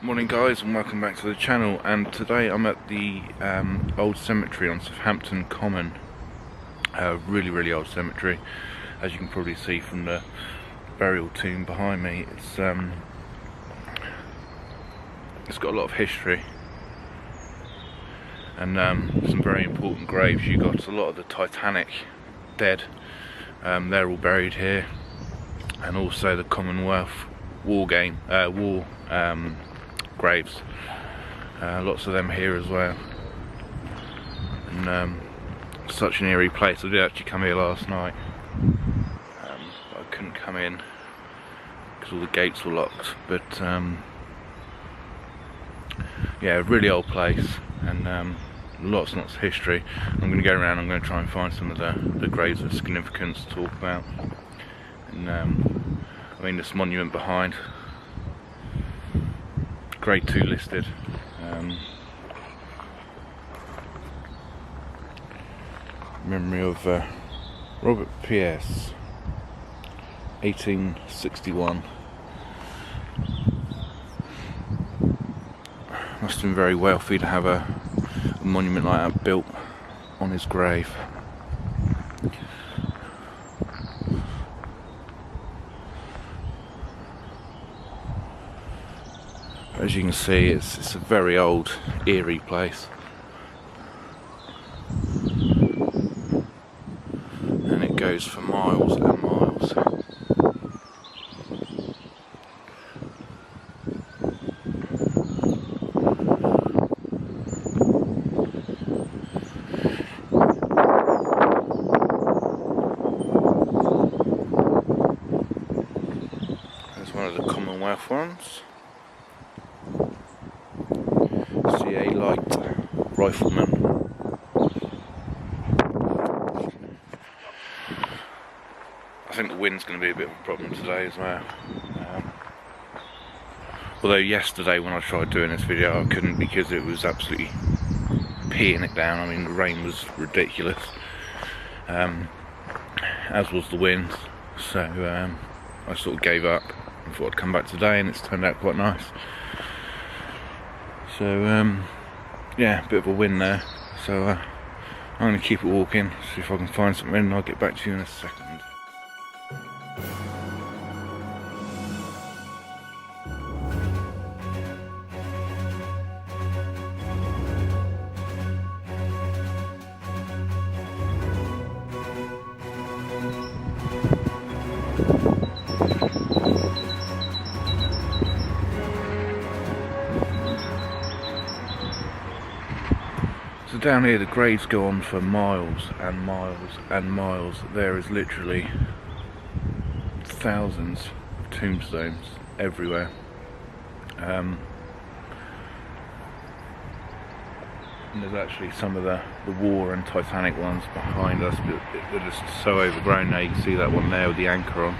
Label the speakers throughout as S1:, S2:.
S1: Morning guys, and welcome back to the channel. And today I'm at the old cemetery on Southampton Common. Really old cemetery, as you can probably see from the burial tomb behind me. It's got a lot of history and some very important graves. You got a lot of the Titanic dead, they're all buried here, and also the Commonwealth war graves, lots of them here as well. And such an eerie place. I did actually come here last night, but I couldn't come in because all the gates were locked. But yeah, really old place, and lots and lots of history. I'm going to go around. I'm going to try and find some of the graves of significance to talk about. And I mean, this monument behind, Grade 2 listed. Memory of Robert P.S. 1861. Must have been very wealthy to have a monument like that built on his grave. As you can see, it's a very old, eerie place, and it goes for miles and miles. There's one of the Commonwealth ones. A light rifleman. I think the wind's going to be a bit of a problem today as well. Although yesterday when I tried doing this video I couldn't, because it was absolutely peeing it down. I mean, the rain was ridiculous, as was the wind. So I sort of gave up and thought I'd come back today, and it's turned out quite nice. So yeah, a bit of a win there. So I'm going to keep it walking, see if I can find something, and I'll get back to you in a second. So down here the graves go on for miles and miles and miles. There is literally thousands of tombstones everywhere. And there's actually some of the war and Titanic ones behind us, but they're just so overgrown now. You can see that one there with the anchor on.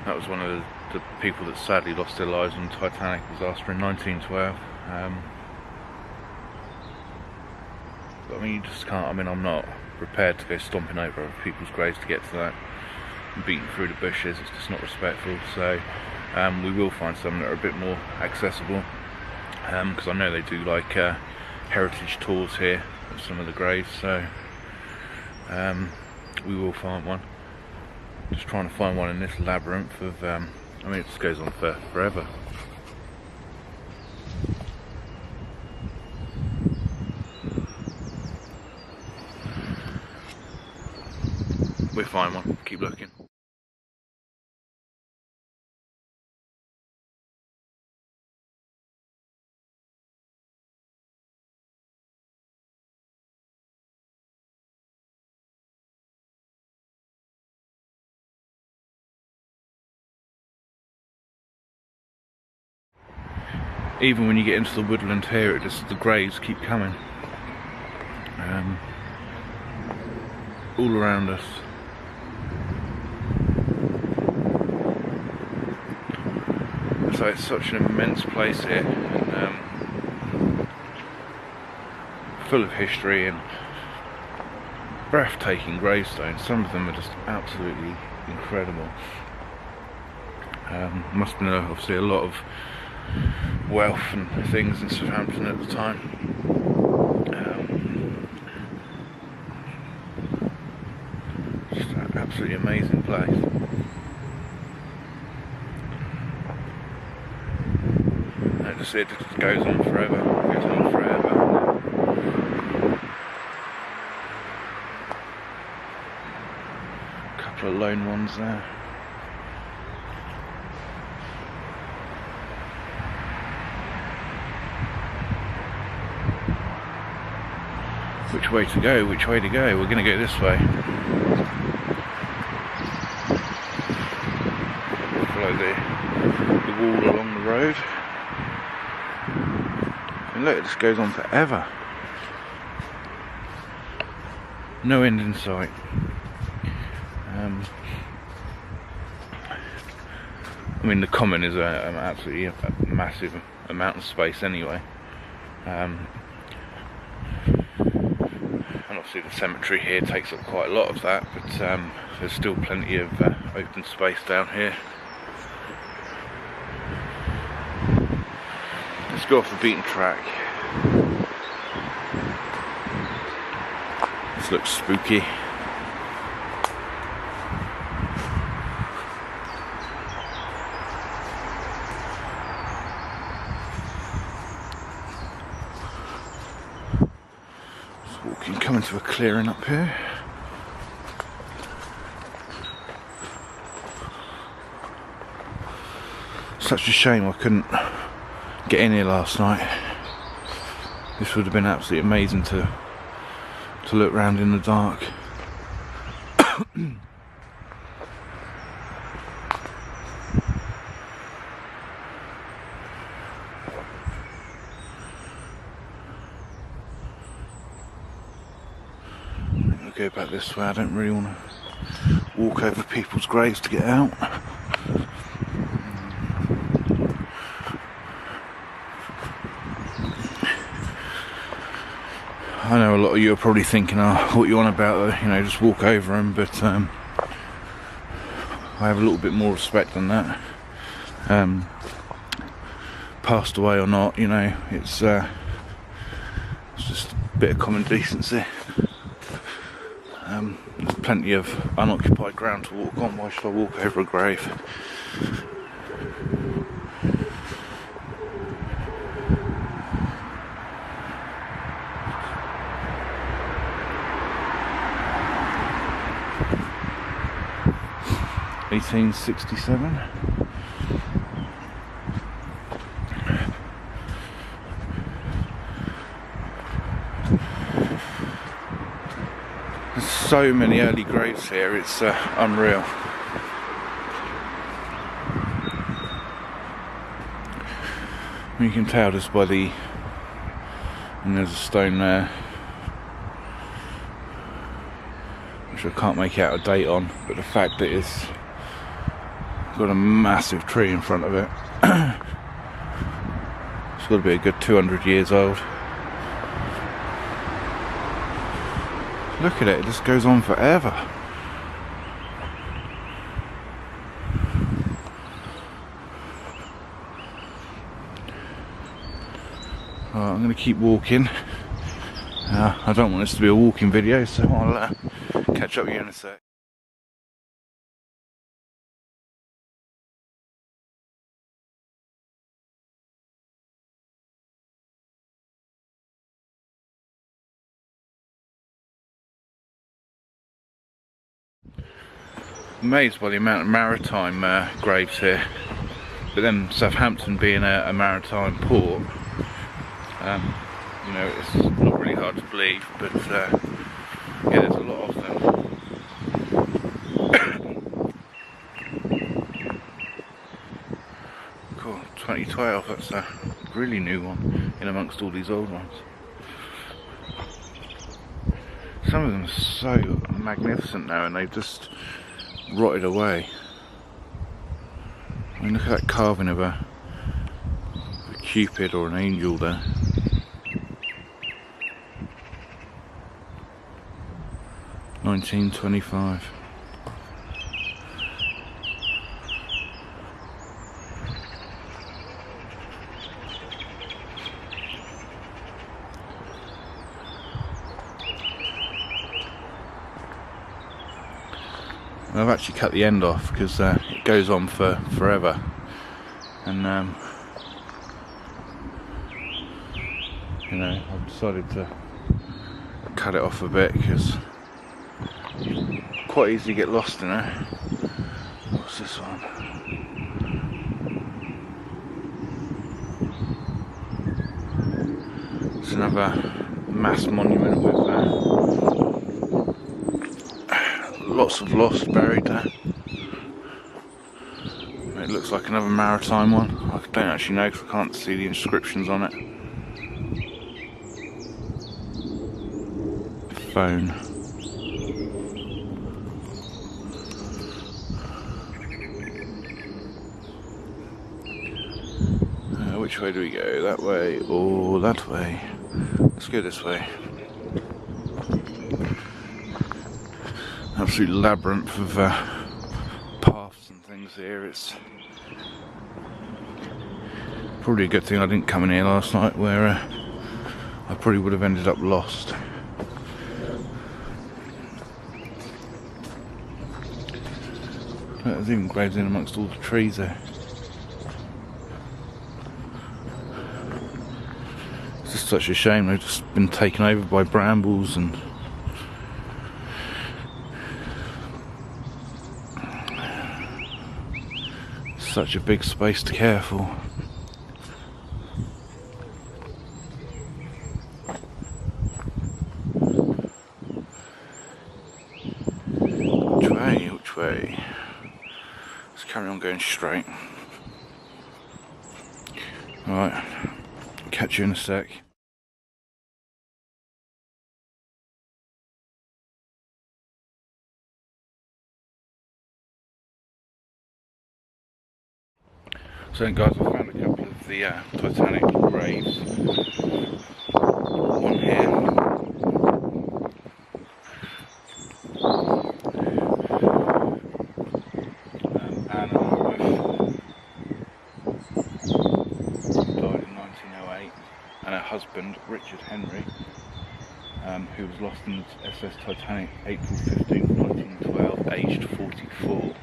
S1: That was one of the people that sadly lost their lives in the Titanic disaster in 1912. I mean, you just can't. I mean, I'm not prepared to go stomping over other people's graves to get to that and beating through the bushes. It's just not respectful. So we will find some that are a bit more accessible, because I know they do like heritage tours here of some of the graves. So we will find one. Just trying to find one in this labyrinth of I mean, it just goes on for forever. We'll find one, keep looking. Even when you get into the woodland here, the graves keep coming. All around us. So it's such an immense place here, and full of history and breathtaking gravestones. Some of them are just absolutely incredible. Must have been obviously a lot of wealth and things in Southampton at the time. Just an absolutely amazing place. And it just goes on forever. It goes on forever. A couple of lone ones there. Which way to go? Which way to go? We're going to go this way. Follow the wall along the road. And look, it just goes on forever. No end in sight. I mean, the common is absolutely a massive amount of space anyway. And obviously the cemetery here takes up quite a lot of that, but there's still plenty of open space down here. Let's go off the beaten track. This looks spooky. Just walking, coming to a clearing up here. Such a shame I couldn't get in here last night. This would have been absolutely amazing to look around in the dark. I'll go back this way. I don't really want to walk over people's graves to get out. I know a lot of you are probably thinking, oh, what you on about, you know, just walk over them, but I have a little bit more respect than that. Passed away or not, you know, it's just a bit of common decency. There's plenty of unoccupied ground to walk on. Why should I walk over a grave? 1867. There's so many early graves here, it's unreal. You can tell just by the, and there's a stone there which I can't make out a date on, but the fact that it's got a massive tree in front of it. It's got to be a good 200 years old. Look at it, it just goes on forever. Right, I'm going to keep walking. I don't want this to be a walking video, so I'll catch up with you in a sec. Amazed by the amount of maritime graves here, but then Southampton being a maritime port, you know, it's not really hard to believe, but yeah, there's a lot of them. Cool, 2012, that's a really new one in amongst all these old ones. Some of them are so magnificent now, and they've just rotted away. I mean, look at that carving of a Cupid or an angel there. $1925. I've actually cut the end off because it goes on for forever, and you know, I've decided to cut it off a bit because quite easy to get lost in it. What's this one? It's another mass monument with lots of lost buried there. It looks like another maritime one. I don't actually know because I can't see the inscriptions on it. Phone. Which way do we go? That way or that way? Let's go this way. Absolute labyrinth of paths and things here. It's probably a good thing I didn't come in here last night, where I probably would have ended up lost. There's even graves in amongst all the trees there. It's just such a shame they've just been taken over by brambles and such a big space to care for. Which way? Let's carry on going straight. Alright, catch you in a sec. So guys, I found a couple of the Titanic graves. One here. Anna died in 1908, and her husband, Richard Henry, who was lost in the SS Titanic April 15, 1912, aged 44.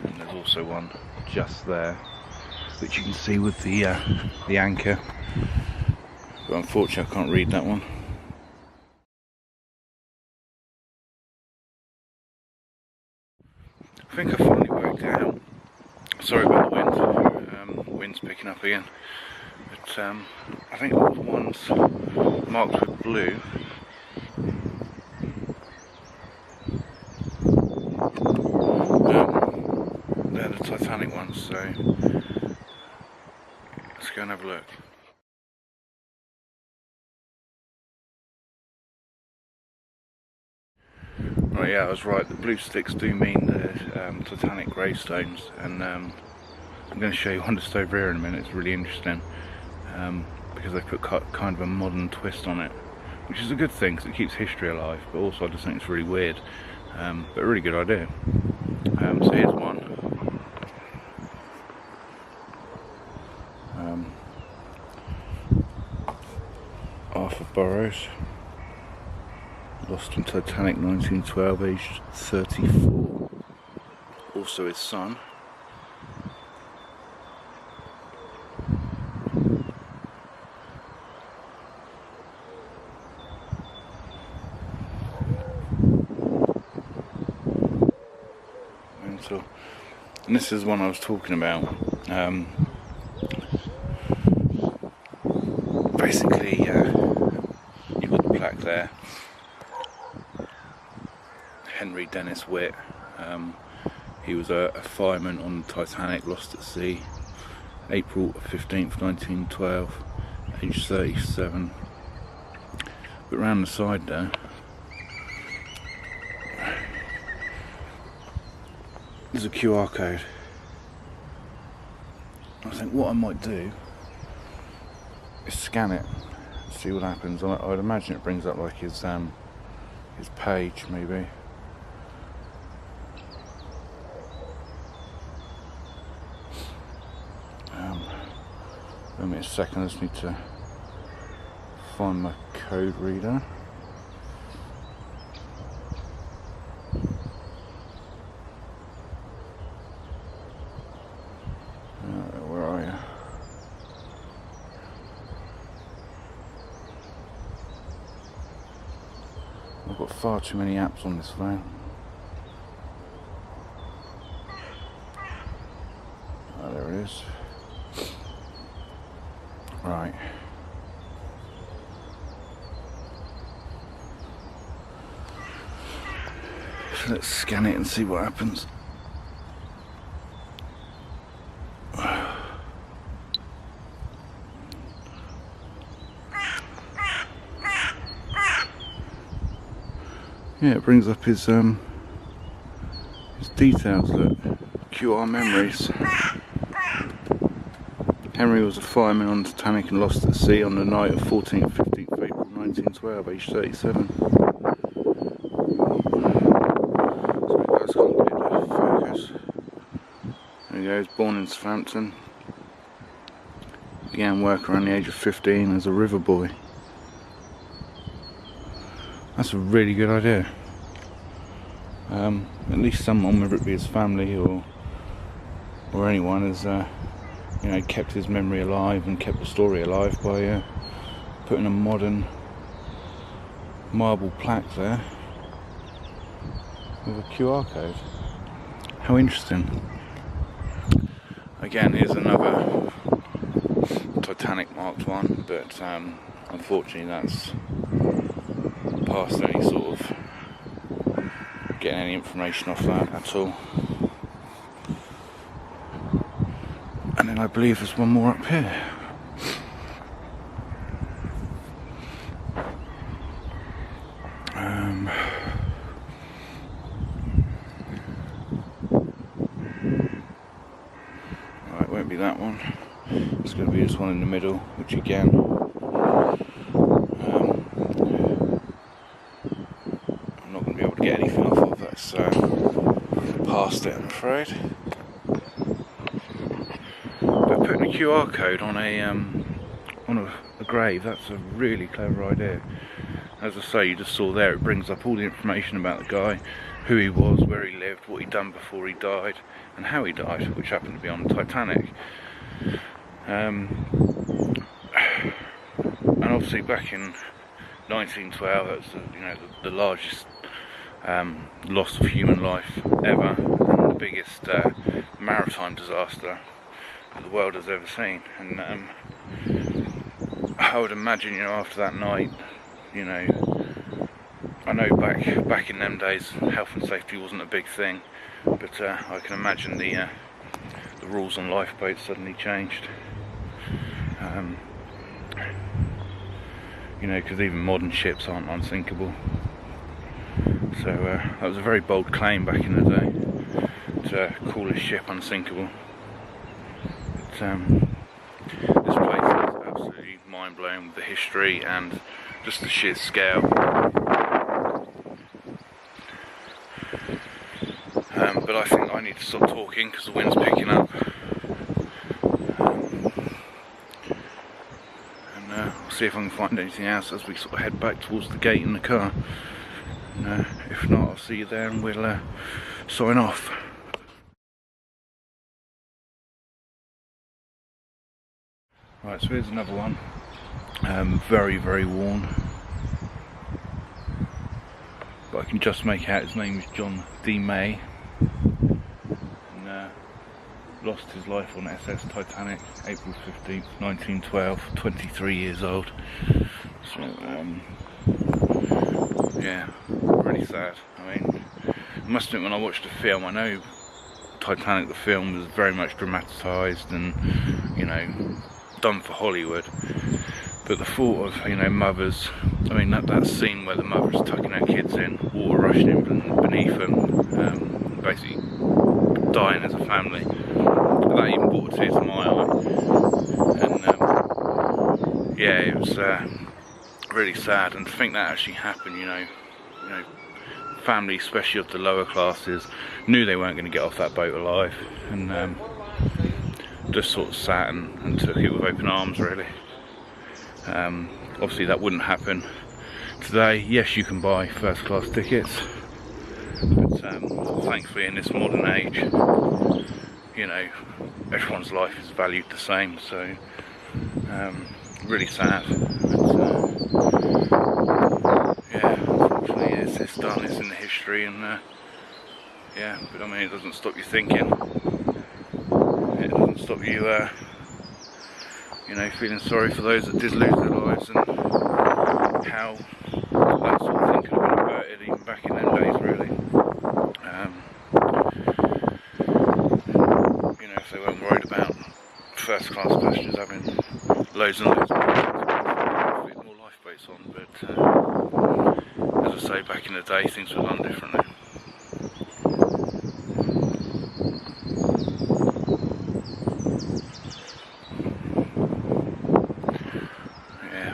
S1: And there's also one just there, which you can see with the anchor, but unfortunately I can't read that one. I think I finally worked it out. Sorry about the wind. Wind's picking up again. But I think all the ones marked with blue they're the Titanic ones, so let's go and have a look. Right, yeah, I was right. The blue sticks do mean the Titanic gravestones, and I'm going to show you one just over here in a minute. It's really interesting because they put kind of a modern twist on it, which is a good thing because it keeps history alive, but also I just think it's really weird, but a really good idea. So here's one. Arthur Burroughs, lost in Titanic 1912, aged 34. Also his son. And this is one I was talking about. Basically, you've got the plaque there. Henry Dennis Witt. He was a fireman on the Titanic, lost at sea, April 15th, 1912, age 37. But round the side there, there's a QR code. I think what I might do is scan it, see what happens. I'd imagine it brings up like his page, maybe. Give me a second, I just need to find my code reader. got far too many apps on this phone. Oh, there it is. Right. So let's scan it and see what happens. Yeah, it brings up his details. Look, QR memories. Henry was a fireman on Titanic and lost at sea on the night of 14th, 15th April 1912, aged 37. Sorry guys, can't get it to focus. There he goes, born in Southampton. Began work around the age of 15 as a river boy. That's a really good idea. At least someone, whether it be his family or anyone, has you know, kept his memory alive and kept the story alive by putting a modern marble plaque there with a QR code. How interesting. Again, here's another Titanic marked one, but unfortunately that's past any sort of getting any information off that at all. And then I believe there's one more up here. Right, won't be that one. It's going to be this one in the middle, which again, I'm not going to be able to get anything off of. That's past it, I'm afraid. But putting a QR code on a grave, that's a really clever idea. As I say, you just saw there, it brings up all the information about the guy, who he was, where he lived, what he'd done before he died, and how he died, which happened to be on the Titanic. And obviously back in 1912, that's the largest loss of human life ever, and the biggest maritime disaster that the world has ever seen. And I would imagine, after that night, I know back in them days, health and safety wasn't a big thing, but I can imagine the rules on lifeboats suddenly changed. Because even modern ships aren't unsinkable. So that was a very bold claim back in the day, to call a ship unsinkable. But, this place is absolutely mind-blowing with the history and just the sheer scale. But I think I need to stop talking because the wind's picking up. I'll see if I can find anything else as we sort of head back towards the gate in the car. And, if not, I'll see you there and we'll sign off. Right, so here's another one. Very, very worn. But I can just make out his name is John D. May. And lost his life on SS Titanic, April 15th, 1912, 23 years old. So, yeah, really sad. I mean, I must admit, when I watched the film, I know Titanic, the film, was very much dramatised and, done for Hollywood. But the thought of, mothers, I mean, that scene where the mother's tucking her kids in, water rushing in beneath them, basically dying as a family, that even brought tears to my eye. And yeah, it was really sad. And to think that actually happened, families, especially of the lower classes, knew they weren't going to get off that boat alive, and just sort of sat and took it with open arms, really. Obviously that wouldn't happen today. Yes, you can buy first class tickets, but thankfully in this modern age, everyone's life is valued the same. So really sad, but, yeah, unfortunately it's done, it's in the history, and yeah, but I mean, it doesn't stop you thinking. It doesn't stop you, you know, feeling sorry for those that did lose their lives, and how that sort of thing could have been averted even back in them days, really. You know, if they weren't worried about first class passengers having loads and loads of more lifeboats on, but as I say, back in the day things were done differently. Yeah,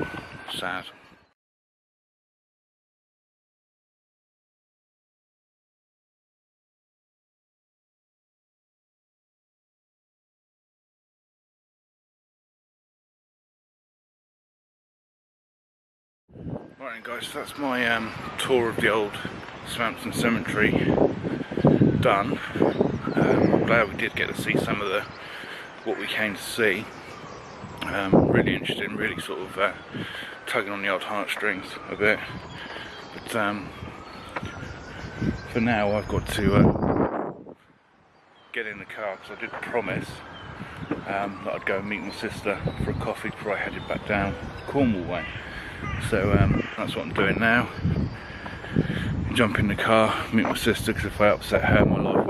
S1: sad. Right then guys, so that's my tour of the old Southampton cemetery done. I'm glad we did get to see some of what we came to see. Really interesting, really sort of tugging on the old heartstrings a bit. But for now I've got to get in the car, because I did promise that I'd go and meet my sister for a coffee before I headed back down Cornwall way. So that's what I'm doing now. Jump in the car, meet my sister, because if I upset her, my life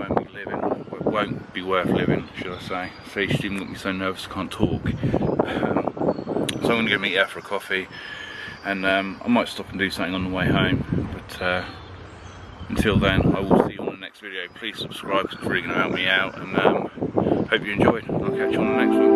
S1: won't be worth living, should I say. So she's even got me so nervous I can't talk. So I'm going to go meet her for a coffee, and I might stop and do something on the way home. But until then, I will see you on the next video. Please subscribe, because it's really going to help me out, and hope you enjoyed. I'll catch you on the next one.